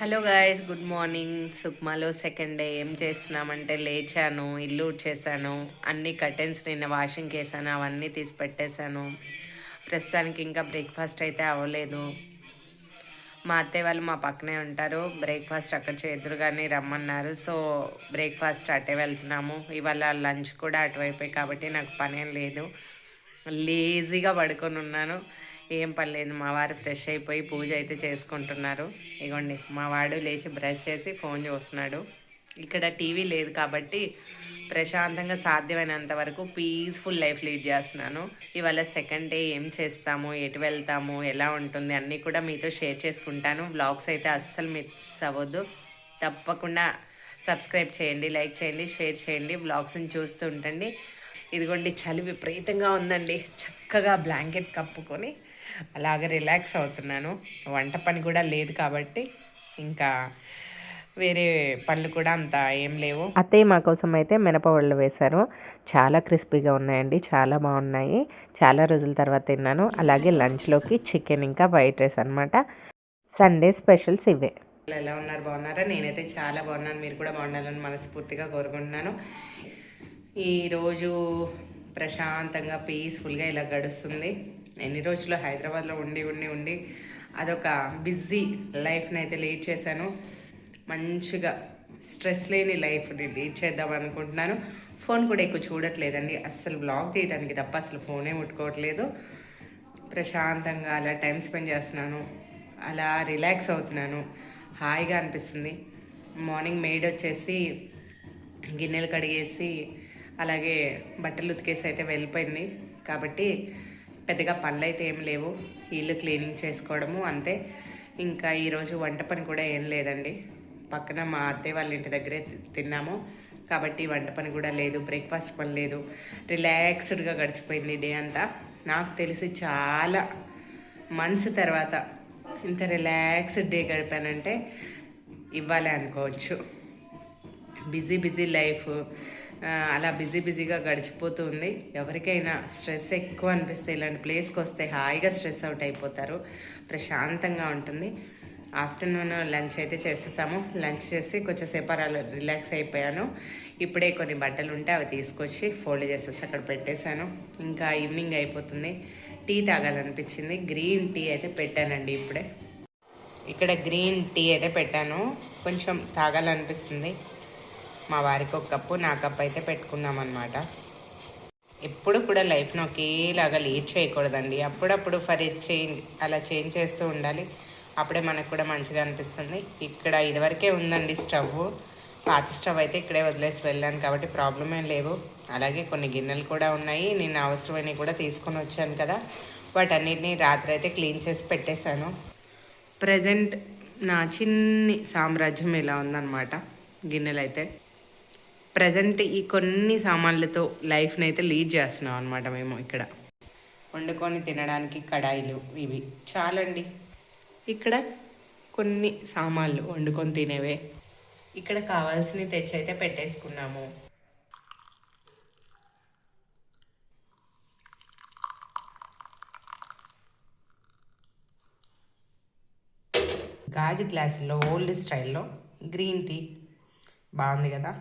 Hello guys, good morning. సుక్మాలో second day. ఏం చేస్తున్నామంటే లేచాను, ఇల్లు ఉడ్చేసాను, అన్ని కర్టెన్స్ నిన్న వాషింగ్కి వేసాను, అవన్నీ తీసి పెట్టేశాను. ప్రస్తుతానికి ఇంకా బ్రేక్ఫాస్ట్ అయితే అవ్వలేదు. మా అత్తయ్య వాళ్ళు మా పక్కనే ఉంటారు. బ్రేక్ఫాస్ట్ అక్కడ చేదురుగానే రమ్మన్నారు. సో బ్రేక్ఫాస్ట్ అటే వెళ్తున్నాము. ఇవాళ లంచ్ కూడా అటువైపే కాబట్టి నాకు పనేం లేదు. లేజీగా పడుకొని ఉన్నాను. ఏం పని లేదు. మా వారు ఫ్రెష్ అయిపోయి పూజ అయితే చేసుకుంటున్నారు. ఇగోండి మా వాడు లేచి బ్రష్ చేసి ఫోన్ చూస్తున్నాడు. ఇక్కడ టీవీ లేదు కాబట్టి ప్రశాంతంగా సాధ్యమైనంత వరకు పీస్ఫుల్ లైఫ్ లీడ్ చేస్తున్నాను. ఇవాళ సెకండ్ డే ఏం చేస్తాము, ఎటు వెళ్తాము, ఎలా ఉంటుంది అన్నీ కూడా మీతో షేర్ చేసుకుంటాను. వ్లాగ్స్ అయితే అస్సలు మిస్ అవ్వద్దు. తప్పకుండా సబ్స్క్రైబ్ చేయండి, లైక్ చేయండి, షేర్ చేయండి. వ్లాగ్స్ని చూస్తూ ఉండండి. ఇదిగోండి చలి విపరీతంగా ఉందండి. చక్కగా బ్లాంకెట్ కప్పుకొని అలాగ రిలాక్స్ అవుతున్నాను. వంట పని కూడా లేదు కాబట్టి ఇంకా వేరే పనులు కూడా అంత ఏం లేవు. అత్తయ్య మా కోసం అయితే మినపవళ్ళు వేశారు. చాలా క్రిస్పీగా ఉన్నాయండి, చాలా బాగున్నాయి. చాలా రోజుల తర్వాత తిన్నాను. అలాగే లంచ్లోకి చికెన్ ఇంకా వైట్ రైస్ అనమాట. సండే స్పెషల్స్ ఇవే. ఎలా ఉన్నారు, బాగున్నారా? నేనైతే చాలా బాగున్నాను. మీరు కూడా బాగుండాలని మనస్ఫూర్తిగా కోరుకుంటున్నాను. ఈరోజు ప్రశాంతంగా పీస్ఫుల్గా ఇలా గడుస్తుంది. ఎన్ని రోజులు హైదరాబాద్లో ఉండి ఉండి ఉండి అదొక బిజీ లైఫ్ని అయితే లీడ్ చేశాను. మంచిగా స్ట్రెస్ లేని లైఫ్ని లీడ్ చేద్దాం అనుకుంటున్నాను. ఫోన్ కూడా ఎక్కువ చూడట్లేదండి. అస్సలు బ్లాగ్ తీయడానికి తప్ప అసలు ఫోనే ముట్టుకోవట్లేదు. ప్రశాంతంగా అలా టైం స్పెండ్ చేస్తున్నాను. అలా రిలాక్స్ అవుతున్నాను. హాయిగా అనిపిస్తుంది. మార్నింగ్ మెయిడ్ వచ్చేసి గిన్నెలు కడిగేసి అలాగే బట్టలు ఉతికేసి అయితే వెళ్ళిపోయింది. కాబట్టి పెద్దగా పనులు అయితే ఏం లేవు. ఇల్లు క్లీనింగ్ చేసుకోవడము అంతే. ఇంకా ఈరోజు వంట పని కూడా ఏం లేదండి. పక్కన మా అత్తయ్య వాళ్ళ ఇంటి దగ్గరే తిన్నాము కాబట్టి వంట పని కూడా లేదు, బ్రేక్ఫాస్ట్ పని లేదు. రిలాక్స్డ్గా గడిచిపోయింది డే అంతా. నాకు తెలిసి చాలా మంత్స్ తర్వాత ఇంత రిలాక్స్డ్ డే గడిపానంటే ఇవ్వాలే అనుకోవచ్చు. బిజీ లైఫ్ అలా బిజీగా గడిచిపోతుంది. ఎవరికైనా స్ట్రెస్ ఎక్కువ అనిపిస్తే ఇలాంటి ప్లేస్కి వస్తే హాయిగా స్ట్రెస్ అవుట్ అయిపోతారు. ప్రశాంతంగా ఉంటుంది. ఆఫ్టర్నూన్ లంచ్ అయితే చేసేసాము. లంచ్ చేసి కొంచెంసేపు అలా రిలాక్స్ అయిపోయాను. ఇప్పుడే కొన్ని బట్టలు ఉంటే అవి తీసుకొచ్చి ఫోల్డ్ చేసేసి అక్కడ పెట్టేశాను. ఇంకా ఈవినింగ్ అయిపోతుంది. టీ తాగాలనిపించింది. గ్రీన్ టీ అయితే పెట్టానండి ఇప్పుడే. ఇక్కడ గ్రీన్ టీ అయితే పెట్టాను. కొంచెం తాగాలనిపిస్తుంది. మా వారికి ఒక కప్పు, నా కప్పు అయితే పెట్టుకున్నాం అనమాట. ఎప్పుడు కూడా లైఫ్ను ఒకేలాగా లీడ్ చేయకూడదండి. అప్పుడప్పుడు ఫర్ చేంజ్ అలా చేంజ్ చేస్తూ ఉండాలి. అప్పుడే మనకు కూడా మంచిగా అనిపిస్తుంది. ఇక్కడ ఇదివరకే ఉందండి స్టవ్. పాత స్టవ్ అయితే ఇక్కడే వదిలేసి వెళ్ళాను కాబట్టి ప్రాబ్లం ఏం లేవు. అలాగే కొన్ని గిన్నెలు కూడా ఉన్నాయి. నేను అవసరమైనవి కూడా తీసుకొని వచ్చాను కదా, వాటన్నిటిని రాత్రి అయితే క్లీన్ చేసి పెట్టేశాను. ప్రజెంట్ నా చిన్ని సామ్రాజ్యం ఇలా ఉందన్నమాట. గిన్నెలు అయితే ప్రజెంట్ ఈ కొన్ని సామాన్లతో లైఫ్ని అయితే లీడ్ చేస్తున్నాం అనమాట. మేము ఇక్కడ వండుకొని తినడానికి కడాయిలు ఇవి చాలండి. ఇక్కడ కొన్ని సామాన్లు వండుకొని తినేవే. ఇక్కడ కావాల్సినవి తెచ్చి అయితే పెట్టేసుకున్నాము. గాజు గ్లాసులో ఓల్డ్ స్టైల్లో గ్రీన్ టీ బాగుంది కదా.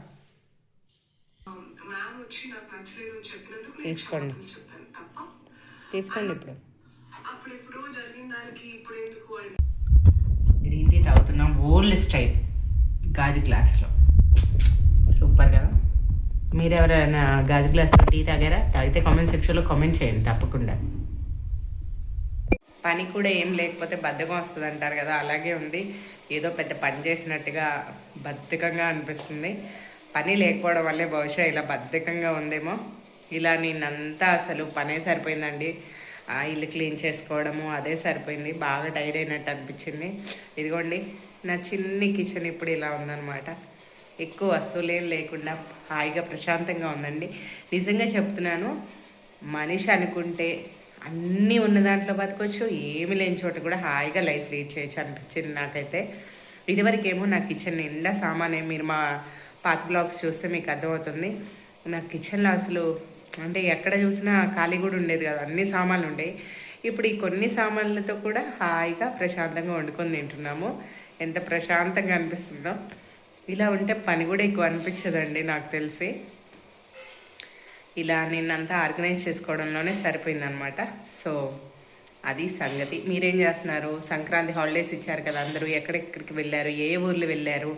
తీసుకోండి తీసుకోండి. ఇప్పుడు గ్రీన్ టీ తాగుతున్నాం ఓల్డ్ స్టైల్ గాజు గ్లాస్లో. సూపర్ కదా. మీరు ఎవరైనా గాజు గ్లాస్లో టీ తాగారా? తాగితే కామెంట్ సెక్షన్లో కామెంట్ చేయండి తప్పకుండా. పని కూడా ఏం లేకపోతే బద్ధకం వస్తుంది అంటారు కదా, అలాగే ఉంది. ఏదో పెద్ద పని చేసినట్టుగా బద్ధకంగా అనిపిస్తుంది. పని లేకపోవడం వల్లే బహుశా ఇలా బద్ధకంగా ఉందేమో. ఇలా నేనంతా అసలు పనే సరిపోయిందండి. ఇల్లు క్లీన్ చేసుకోవడము అదే సరిపోయింది. బాగా టైర్డ్ అయినట్టు అనిపించింది. ఇదిగోండి నా చిన్ని కిచెన్ ఇప్పుడు ఇలా ఉందన్నమాట. ఎక్కువ వస్తువులేం లేకుండా హాయిగా ప్రశాంతంగా ఉందండి. నిజంగా చెప్తున్నాను, మనిషి అనుకుంటే అన్నీ ఉన్న దాంట్లో బతకొచ్చు, ఏమి లేని చోట కూడా హాయిగా లైఫ్ లీడ్ చేయొచ్చు అనిపించింది నాకైతే. ఇదివరకేమో నా కిచెన్ నిండా సామానే. మీరు మా పాత బ్లాగ్స్ చూస్తే మీకు అర్థమవుతుంది. నా కిచెన్లో అసలు అంటే ఎక్కడ చూసినా ఖాళీ కూడా ఉండేది కదా, అన్ని సామాన్లు ఉండేవి. ఇప్పుడు ఈ కొన్ని సామాన్లతో కూడా హాయిగా ప్రశాంతంగా వండుకొని తింటున్నాము. ఎంత ప్రశాంతంగా అనిపిస్తుందో. ఇలా ఉంటే పని కూడా ఎక్కువ అనిపించదండి నాకు తెలిసి. ఇలా నిన్నంతా ఆర్గనైజ్ చేసుకోవడంలోనే సరిపోయిందనమాట. సో అది సంగతి. మీరేం చేస్తున్నారు? సంక్రాంతి హాలిడేస్ ఇచ్చారు కదా, అందరూ ఎక్కడెక్కడికి వెళ్ళారు, ఏ ఊర్లు వెళ్ళారు,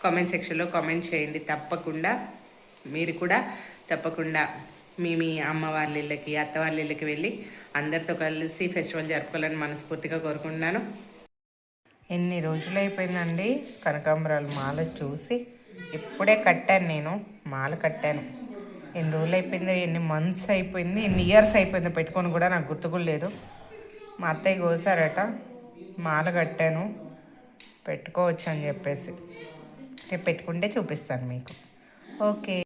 కామెంట్ సెక్షన్లో కామెంట్ చేయండి తప్పకుండా. మీరు కూడా తప్పకుండా మీ అమ్మ వాళ్ళ ఇళ్ళకి, అత్త వాళ్ళ ఇళ్ళకి వెళ్ళి అందరితో కలిసి ఫెస్టివల్ జరుపుకోవాలని మనస్ఫూర్తిగా కోరుకుంటున్నాను. ఎన్ని రోజులు అయిపోయిందండి కనకాంబరాలు మాల చూసి. ఇప్పుడే కట్టాను, నేను మాల కట్టాను. ఎన్ని రోజులు అయిపోయిందో, ఎన్ని మంత్స్ అయిపోయింది, ఎన్ని ఇయర్స్ అయిపోయిందో పెట్టుకొని కూడా నాకు గుర్తుకు లేదు. మా అత్తయ్య కోసారట, మాల కట్టాను, పెట్టుకోవచ్చు అని చెప్పేసి. రేపు పెట్టుకుంటే చూపిస్తాను మీకు. ఓకే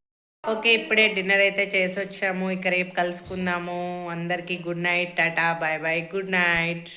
ఓకే, ఇప్పుడే డిన్నర్ అయితే చేసి వచ్చాము. ఇక రేపు కలుసుకుందాము. అందరికీ good night, tata, bye bye, good night.